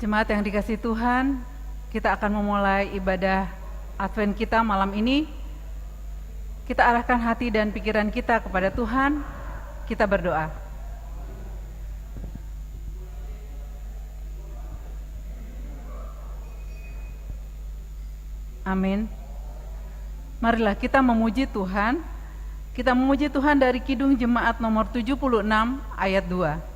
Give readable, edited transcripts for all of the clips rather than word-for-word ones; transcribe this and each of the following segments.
Jemaat yang dikasihi Tuhan, kita akan memulai ibadah Advent kita malam ini. Kita arahkan hati dan pikiran kita kepada Tuhan. Kita berdoa. Amin. Marilah kita memuji Tuhan. Kita memuji Tuhan dari Kidung Jemaat nomor 76 ayat 2.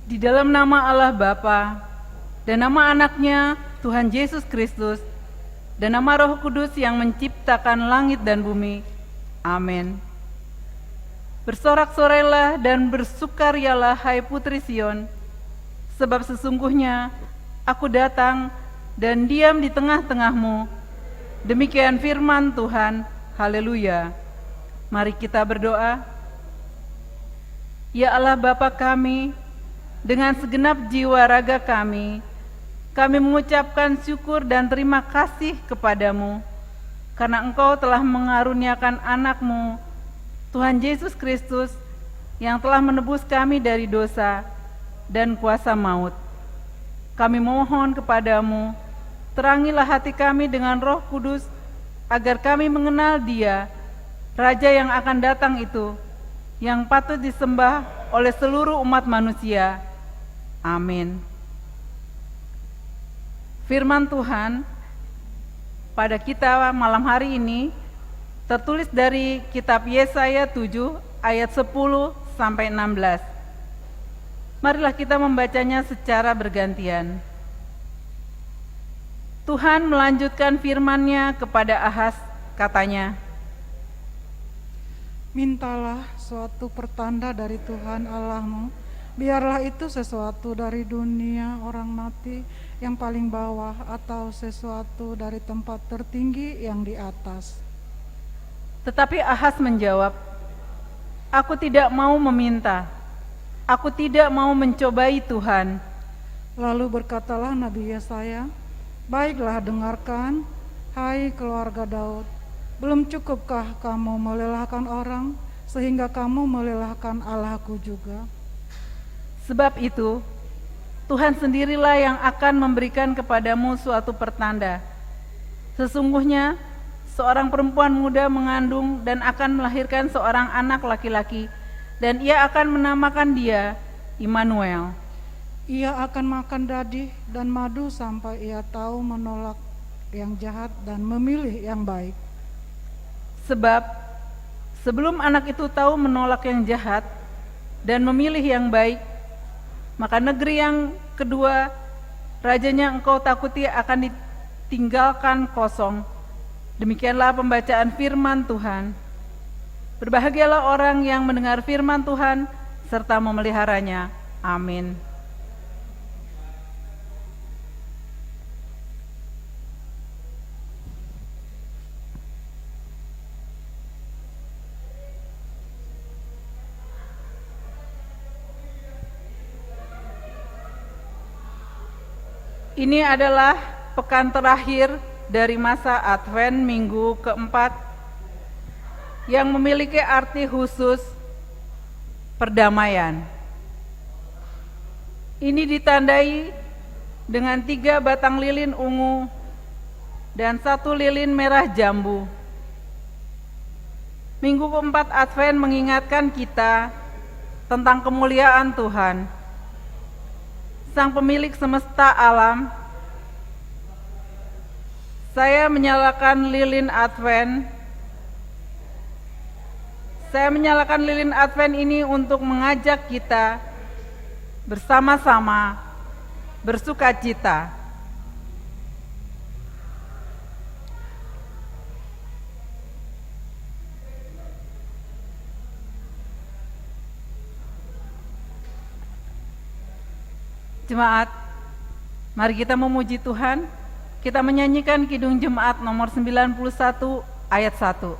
Di dalam nama Allah Bapa dan nama Anaknya Tuhan Yesus Kristus dan nama Roh Kudus yang menciptakan langit dan bumi. Amin. Bersorak-sorailah dan bersukarialah hai putri Sion, sebab sesungguhnya aku datang dan diam di tengah-tengahmu. Demikian firman Tuhan. Haleluya. Mari kita berdoa. Ya Allah Bapa kami, dengan segenap jiwa raga kami mengucapkan syukur dan terima kasih kepadamu, karena Engkau telah mengaruniakan anak-Mu, Tuhan Yesus Kristus, yang telah menebus kami dari dosa dan kuasa maut. Kami mohon kepadamu, terangilah hati kami dengan Roh Kudus, agar kami mengenal Dia, Raja yang akan datang itu, yang patut disembah oleh seluruh umat manusia. Amin. Firman Tuhan pada kita malam hari ini tertulis dari kitab Yesaya 7 ayat 10 sampai 16. Marilah kita membacanya secara bergantian. Tuhan melanjutkan firman-Nya kepada Ahaz, katanya, mintalah suatu pertanda dari Tuhan Allahmu. Biarlah itu sesuatu dari dunia orang mati yang paling bawah, atau sesuatu dari tempat tertinggi yang di atas. Tetapi Ahaz menjawab, aku tidak mau meminta, aku tidak mau mencobai Tuhan. Lalu berkatalah Nabi Yesaya, baiklah dengarkan, hai keluarga Daud, belum cukupkah kamu melelahkan orang, sehingga kamu melelahkan Allahku juga? Sebab itu, Tuhan sendirilah yang akan memberikan kepadamu suatu pertanda. Sesungguhnya, seorang perempuan muda mengandung dan akan melahirkan seorang anak laki-laki, dan ia akan menamakan dia Immanuel. Ia akan makan dadih dan madu sampai ia tahu menolak yang jahat dan memilih yang baik. Sebab, sebelum anak itu tahu menolak yang jahat dan memilih yang baik, maka negeri yang kedua, rajanya engkau takuti akan ditinggalkan kosong. Demikianlah pembacaan firman Tuhan. Berbahagialah orang yang mendengar firman Tuhan serta memeliharanya. Amin. Ini adalah pekan terakhir dari masa Advent minggu keempat. yang memiliki arti khusus perdamaian. Ini ditandai dengan 3 batang lilin ungu dan 1 lilin merah jambu. Minggu keempat Advent mengingatkan kita tentang kemuliaan Tuhan, Sang Pemilik semesta alam. Saya menyalakan lilin Advent. Saya menyalakan lilin Advent ini untuk mengajak kita bersama-sama bersuka cita. Jemaat, mari kita memuji Tuhan. Kita menyanyikan Kidung Jemaat nomor 91 ayat 1.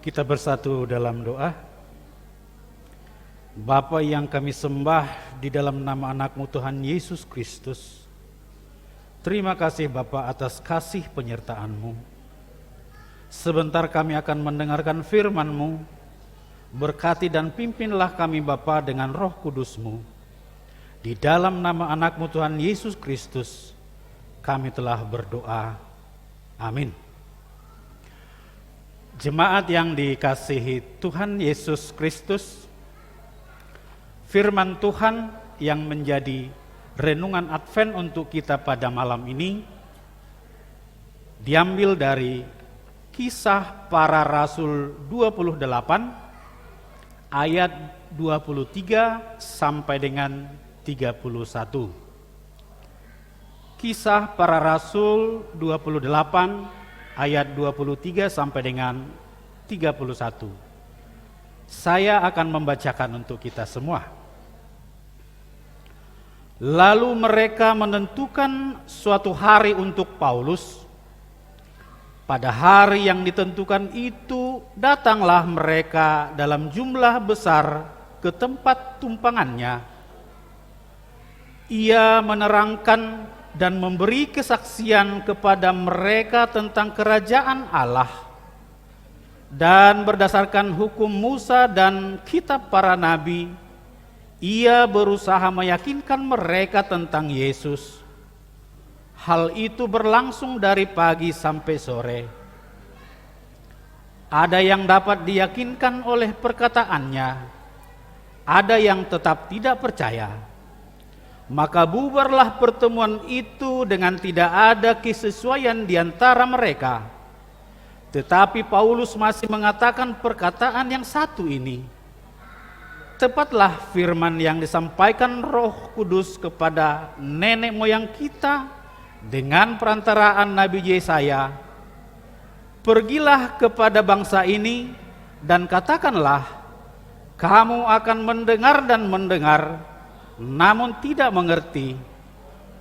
Kita bersatu dalam doa. Bapa yang kami sembah di dalam nama anak-Mu Tuhan Yesus Kristus, terima kasih Bapa atas kasih penyertaan-Mu. Sebentar kami akan mendengarkan firman-Mu. Berkati dan pimpinlah kami Bapa dengan Roh Kudus-Mu. Di dalam nama anak-Mu Tuhan Yesus Kristus kami telah berdoa. Amin. Jemaat yang dikasihi Tuhan Yesus Kristus, firman Tuhan yang menjadi renungan Advent untuk kita pada malam ini diambil dari Kisah Para Rasul 28 ayat 23 sampai dengan 31. Kisah Para Rasul 28 ayat 23 sampai dengan 31. Saya akan membacakan untuk kita semua. Lalu mereka menentukan suatu hari untuk Paulus. Pada hari yang ditentukan itu, datanglah mereka dalam jumlah besar ke tempat tumpangannya. Ia menerangkan dan memberi kesaksian kepada mereka tentang kerajaan Allah. Dan berdasarkan hukum Musa dan kitab para nabi, ia berusaha meyakinkan mereka tentang Yesus. Hal itu berlangsung dari pagi sampai sore. Ada yang dapat diyakinkan oleh perkataannya, ada yang tetap tidak percaya. Maka bubarlah pertemuan itu dengan tidak ada kesesuaian di antara mereka. Tetapi Paulus masih mengatakan perkataan yang satu ini. Tepatlah firman yang disampaikan Roh Kudus kepada nenek moyang kita dengan perantaraan Nabi Yesaya. Pergilah kepada bangsa ini dan katakanlah, kamu akan mendengar dan mendengar, namun tidak mengerti.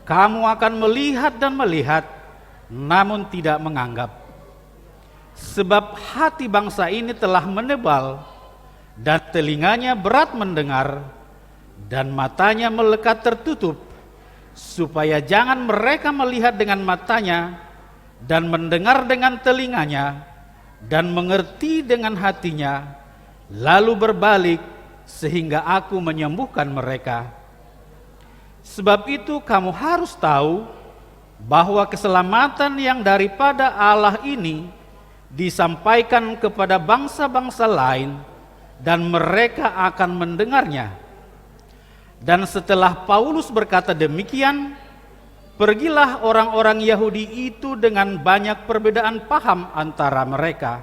Kamu akan melihat dan melihat, namun tidak menganggap. Sebab hati bangsa ini telah menebal, dan telinganya berat mendengar, dan matanya melekat tertutup, supaya jangan mereka melihat dengan matanya, dan mendengar dengan telinganya dan mengerti dengan hatinya, lalu berbalik sehingga aku menyembuhkan mereka. Sebab itu kamu harus tahu bahwa keselamatan yang daripada Allah ini disampaikan kepada bangsa-bangsa lain dan mereka akan mendengarnya. Dan setelah Paulus berkata demikian, pergilah orang-orang Yahudi itu dengan banyak perbedaan paham antara mereka.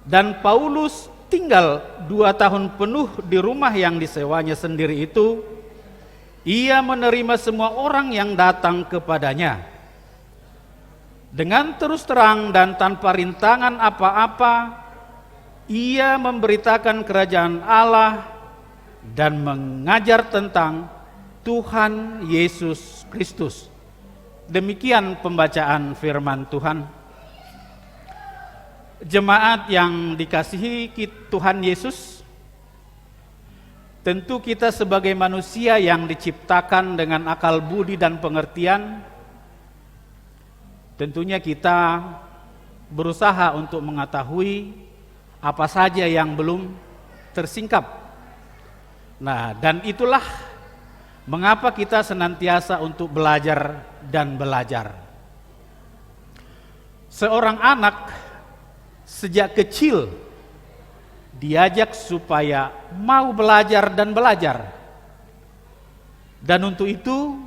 Dan Paulus tinggal 2 tahun penuh di rumah yang disewanya sendiri itu. Ia menerima semua orang yang datang kepadanya. Dengan terus terang dan tanpa rintangan apa-apa, ia memberitakan kerajaan Allah dan mengajar tentang Tuhan Yesus Kristus. Demikian pembacaan firman Tuhan. Jemaat yang dikasihi Tuhan Yesus, tentu kita sebagai manusia yang diciptakan dengan akal budi dan pengertian, tentunya kita berusaha untuk mengetahui apa saja yang belum tersingkap. Nah, dan itulah mengapa kita senantiasa untuk belajar dan belajar. Seorang anak sejak kecil diajak supaya mau belajar dan belajar. Dan untuk itu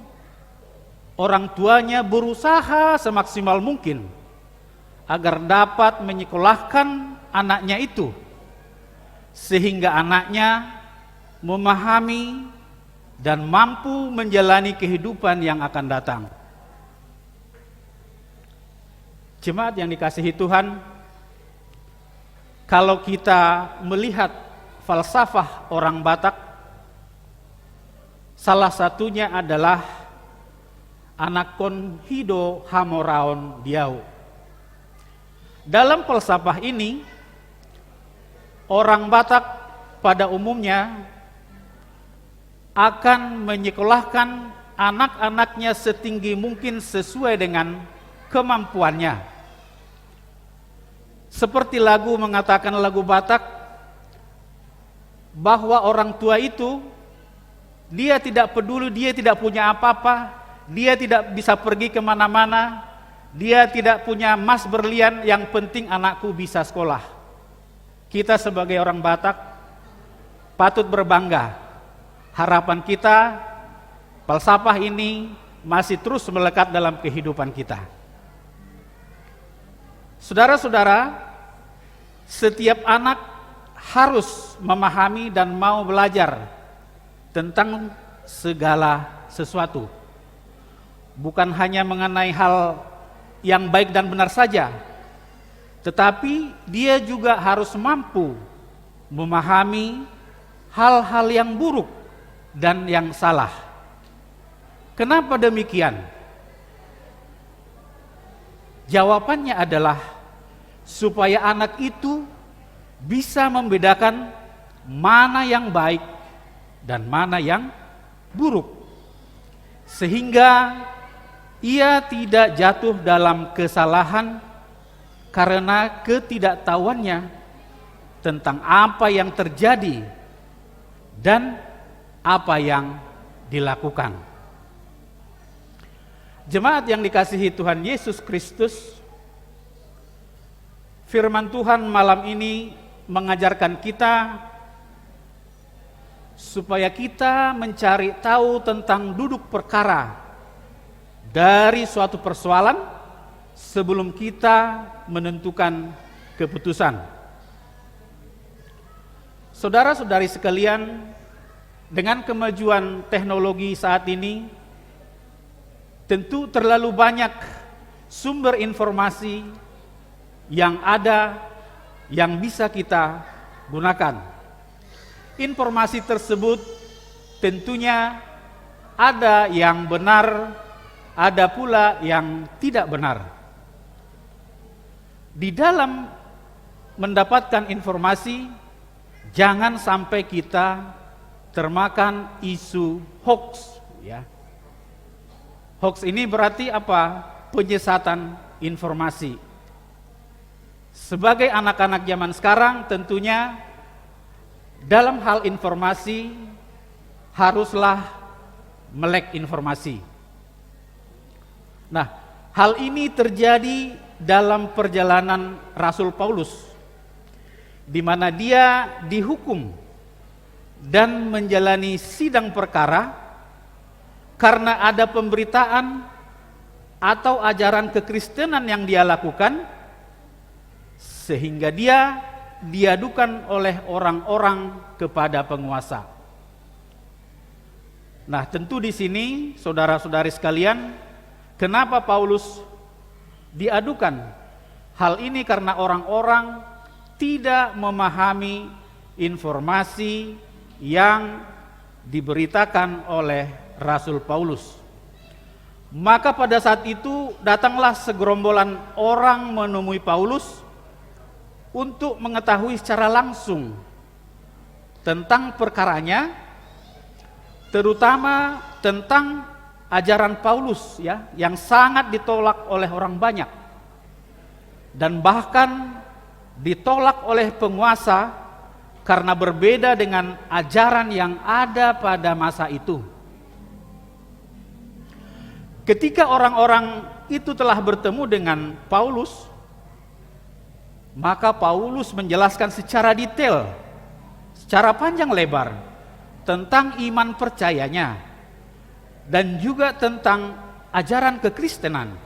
orang tuanya berusaha semaksimal mungkin agar dapat menyekolahkan anaknya itu, sehingga anaknya memahami dan mampu menjalani kehidupan yang akan datang. Jemaat yang dikasihi Tuhan, kalau kita melihat falsafah orang Batak, salah satunya adalah anakon hido hamoraon diau. Dalam falsafah ini, orang Batak pada umumnya akan menyekolahkan anak-anaknya setinggi mungkin sesuai dengan kemampuannya. Seperti lagu mengatakan, lagu Batak, bahwa orang tua itu dia tidak peduli, dia tidak punya apa-apa, dia tidak bisa pergi kemana-mana, dia tidak punya emas berlian, yang penting anakku bisa sekolah. Kita sebagai orang Batak patut berbangga. Harapan kita, falsafah ini masih terus melekat dalam kehidupan kita. Saudara-saudara, setiap anak harus memahami dan mau belajar tentang segala sesuatu. Bukan hanya mengenai hal yang baik dan benar saja, tetapi dia juga harus mampu memahami hal-hal yang buruk dan yang salah. Kenapa demikian? Jawabannya adalah supaya anak itu bisa membedakan mana yang baik dan mana yang buruk, sehingga ia tidak jatuh dalam kesalahan karena ketidaktahuannya tentang apa yang terjadi dan apa yang dilakukan. Jemaat yang dikasihi Tuhan Yesus Kristus, firman Tuhan malam ini mengajarkan kita supaya kita mencari tahu tentang duduk perkara dari suatu persoalan sebelum kita menentukan keputusan. Saudara-saudari sekalian, dengan kemajuan teknologi saat ini, tentu terlalu banyak sumber informasi yang ada yang bisa kita gunakan. Informasi tersebut tentunya ada yang benar, ada pula yang tidak benar. Di dalam mendapatkan informasi, jangan sampai kita termakan isu hoax, ya. Hoax ini berarti apa? penyesatan informasi. Sebagai anak-anak zaman sekarang tentunya dalam hal informasi haruslah melek informasi. Nah, hal ini terjadi dalam perjalanan Rasul Paulus, di mana dia dihukum dan menjalani sidang perkara karena ada pemberitaan atau ajaran kekristenan yang dia lakukan, sehingga dia diadukan oleh orang-orang kepada penguasa. Nah, tentu di sini saudara-saudari sekalian, kenapa Paulus diadukan? Hal ini karena orang-orang tidak memahami informasi yang diberitakan oleh Rasul Paulus. Maka pada saat itu datanglah segerombolan orang menemui Paulus untuk mengetahui secara langsung tentang perkaranya, terutama tentang ajaran Paulus ya, yang sangat ditolak oleh orang banyak dan bahkan ditolak oleh penguasa karena berbeda dengan ajaran yang ada pada masa itu. Ketika orang-orang itu telah bertemu dengan Paulus, maka Paulus menjelaskan secara detail, secara panjang lebar tentang iman percayanya dan juga tentang ajaran kekristenan,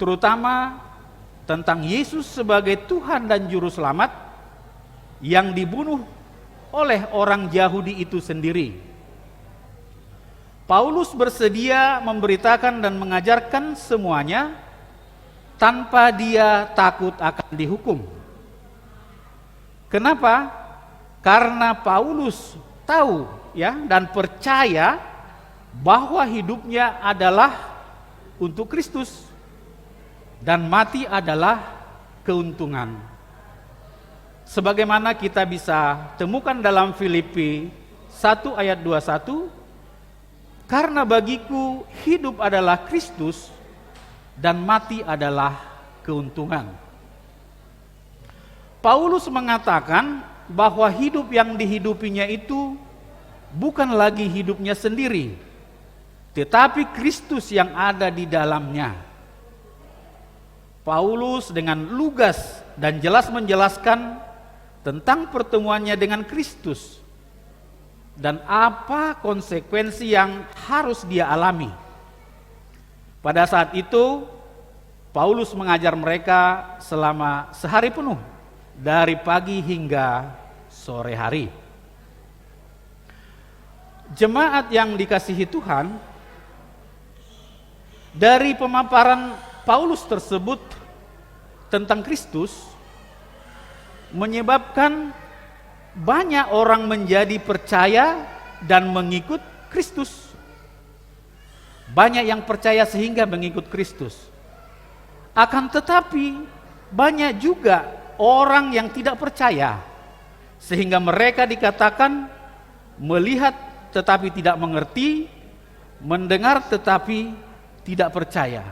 terutama tentang Yesus sebagai Tuhan dan Juru Selamat yang dibunuh oleh orang Yahudi itu sendiri. Paulus bersedia memberitakan dan mengajarkan semuanya tanpa dia takut akan dihukum. Kenapa? Karena Paulus tahu ya dan percaya bahwa hidupnya adalah untuk Kristus dan mati adalah keuntungan. Sebagaimana kita bisa temukan dalam Filipi 1 ayat 21, karena bagiku hidup adalah Kristus dan mati adalah keuntungan. Paulus mengatakan bahwa hidup yang dihidupinya itu bukan lagi hidupnya sendiri, tetapi Kristus yang ada di dalamnya. Paulus dengan lugas dan jelas menjelaskan tentang pertemuannya dengan Kristus dan apa konsekuensi yang harus dia alami. Pada saat itu, Paulus mengajar mereka selama sehari penuh, dari pagi hingga sore hari. Jemaat yang dikasihi Tuhan, dari pemaparan Paulus tersebut tentang Kristus, menyebabkan banyak orang menjadi percaya dan mengikut Kristus. Banyak yang percaya sehingga mengikut Kristus. Akan tetapi banyak juga orang yang tidak percaya, sehingga mereka dikatakan melihat tetapi tidak mengerti, mendengar tetapi tidak percaya.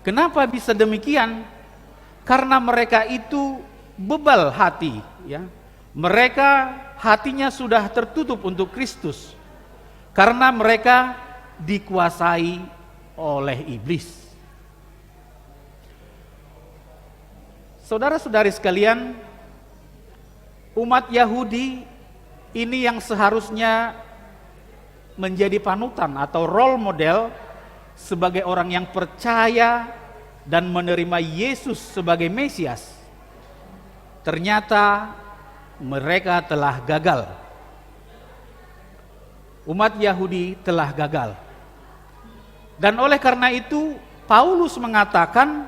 Kenapa bisa demikian? Karena mereka itu bebal hati, ya. Mereka hatinya sudah tertutup untuk Kristus karena mereka dikuasai oleh iblis. Saudara-saudari sekalian, umat Yahudi ini yang seharusnya menjadi panutan atau role model sebagai orang yang percaya dan menerima Yesus sebagai Mesias, ternyata mereka telah gagal. Umat Yahudi telah gagal. Dan oleh karena itu Paulus mengatakan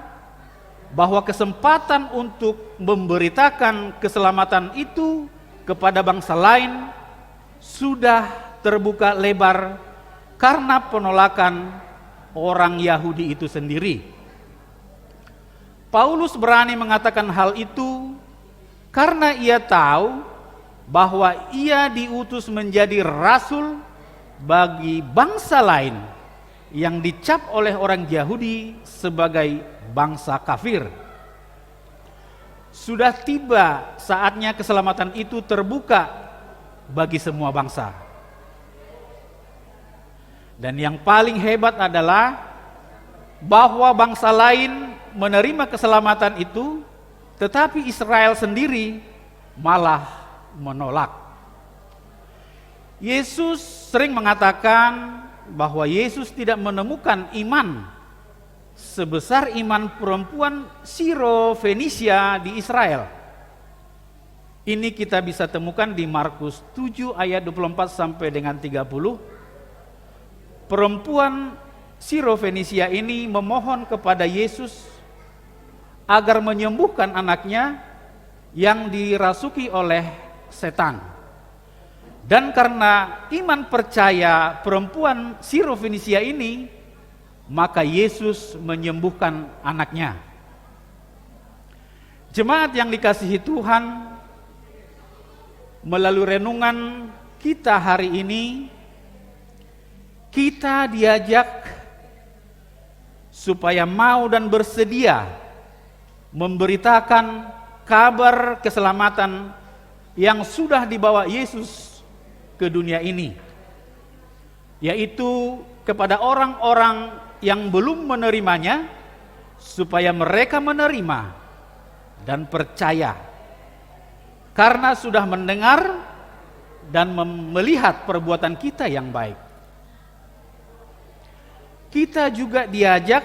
bahwa kesempatan untuk memberitakan keselamatan itu kepada bangsa lain sudah terbuka lebar karena penolakan orang Yahudi itu sendiri. Paulus berani mengatakan hal itu karena ia tahu bahwa ia diutus menjadi rasul bagi bangsa lain yang dicap oleh orang Yahudi sebagai bangsa kafir. Sudah tiba saatnya keselamatan itu terbuka bagi semua bangsa. Dan yang paling hebat adalah bahwa bangsa lain menerima keselamatan itu, tetapi Israel sendiri malah menolak. Yesus sering mengatakan bahwa Yesus tidak menemukan iman sebesar iman perempuan Siro-Fenisia di Israel. Ini kita bisa temukan di Markus 7 ayat 24 sampai dengan 30. Perempuan Siro-Fenisia ini memohon kepada Yesus agar menyembuhkan anaknya yang dirasuki oleh setan. Dan karena iman percaya perempuan Siro-Fenisia ini, maka Yesus menyembuhkan anaknya. Jemaat yang dikasihi Tuhan, melalui renungan kita hari ini, kita diajak supaya mau dan bersedia memberitakan kabar keselamatan yang sudah dibawa Yesus ke dunia ini, yaitu kepada orang-orang yang belum menerimanya, supaya mereka menerima dan percaya karena sudah mendengar dan melihat perbuatan kita yang baik. Kita juga diajak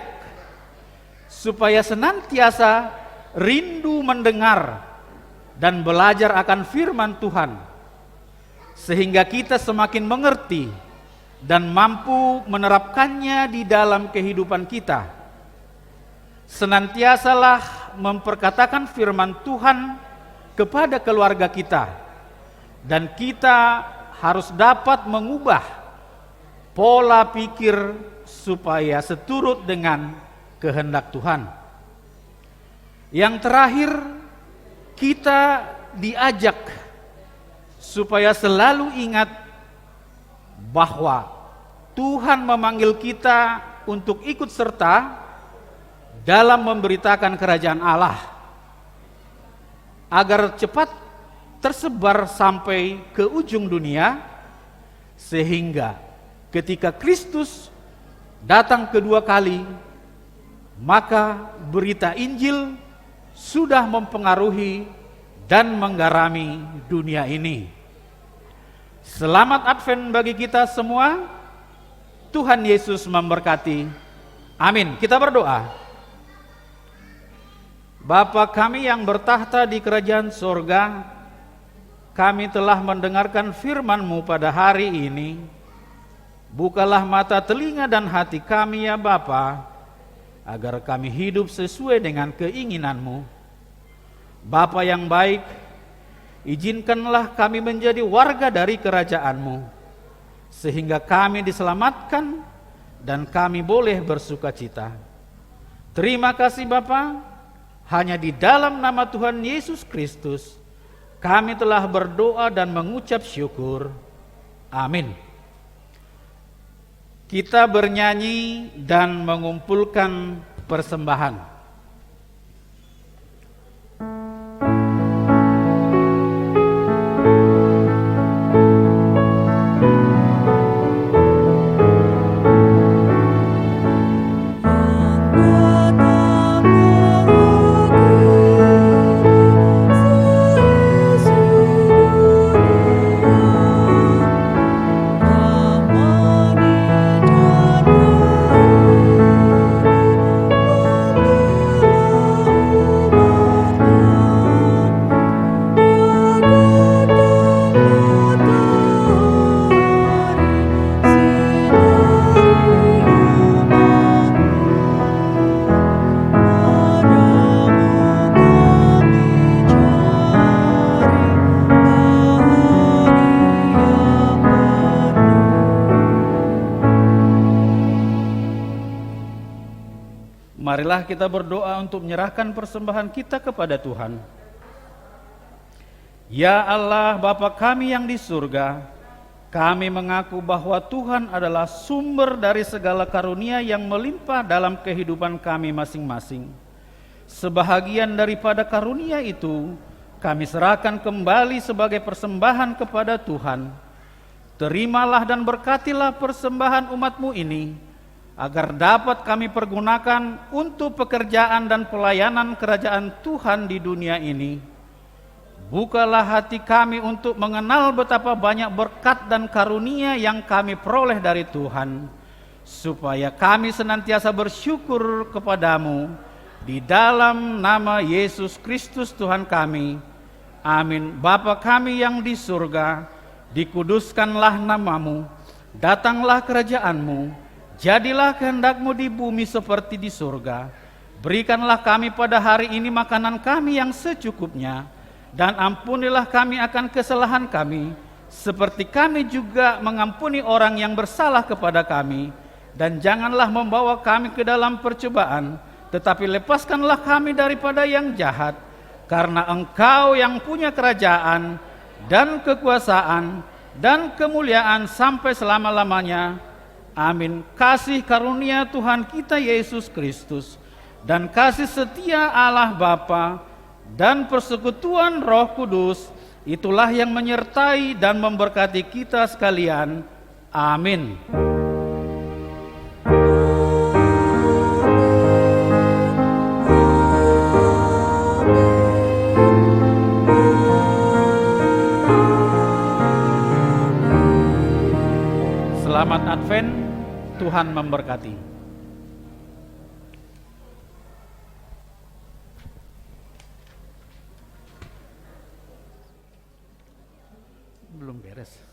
supaya senantiasa rindu mendengar dan belajar akan firman Tuhan, sehingga kita semakin mengerti dan mampu menerapkannya di dalam kehidupan kita. Senantiasalah memperkatakan firman Tuhan kepada keluarga kita, dan kita harus dapat mengubah pola pikir supaya seturut dengan kehendak Tuhan. Yang terakhir, kita diajak supaya selalu ingat bahwa Tuhan memanggil kita untuk ikut serta dalam memberitakan kerajaan Allah, agar cepat tersebar sampai ke ujung dunia, sehingga ketika Kristus datang kedua kali, maka berita Injil sudah mempengaruhi dan menggarami dunia ini. Selamat Advent bagi kita semua. Tuhan Yesus memberkati. Amin. Kita berdoa. Bapa kami yang bertahta di kerajaan sorga, kami telah mendengarkan firman-Mu pada hari ini. Bukalah mata, telinga, dan hati kami ya Bapa, agar kami hidup sesuai dengan keinginan-Mu. Bapa yang baik, izinkanlah kami menjadi warga dari kerajaan-Mu, sehingga kami diselamatkan dan kami boleh bersukacita. Terima kasih Bapa, hanya di dalam nama Tuhan Yesus Kristus kami telah berdoa dan mengucap syukur. Amin. Kita bernyanyi dan mengumpulkan persembahan. Marilah kita berdoa untuk menyerahkan persembahan kita kepada Tuhan. Ya Allah, Bapa kami yang di surga, Kami mengaku bahwa Tuhan adalah sumber dari segala karunia yang melimpah dalam kehidupan kami masing-masing. Sebahagian daripada karunia itu kami serahkan kembali sebagai persembahan kepada Tuhan. Terimalah dan berkatilah persembahan umat-Mu ini, agar dapat kami pergunakan untuk pekerjaan dan pelayanan kerajaan Tuhan di dunia ini. Bukalah hati kami untuk mengenal betapa banyak berkat dan karunia yang kami peroleh dari Tuhan, supaya kami senantiasa bersyukur kepadamu di dalam nama Yesus Kristus Tuhan kami. Amin. Bapa kami yang di surga, dikuduskanlah namamu, datanglah kerajaanmu, jadilah kehendak-Mu di bumi seperti di surga. Berikanlah kami pada hari ini makanan kami yang secukupnya, dan ampunilah kami akan kesalahan kami, seperti kami juga mengampuni orang yang bersalah kepada kami. Dan janganlah membawa kami ke dalam percobaan, tetapi lepaskanlah kami daripada yang jahat. Karena Engkau yang punya kerajaan, dan kekuasaan, dan kemuliaan sampai selama-lamanya. Amin. Kasih karunia Tuhan kita Yesus Kristus, dan kasih setia Allah Bapa, dan persekutuan Roh Kudus, itulah yang menyertai dan memberkati kita sekalian. Amin. Selamat Advent, Tuhan memberkati. Belum beres.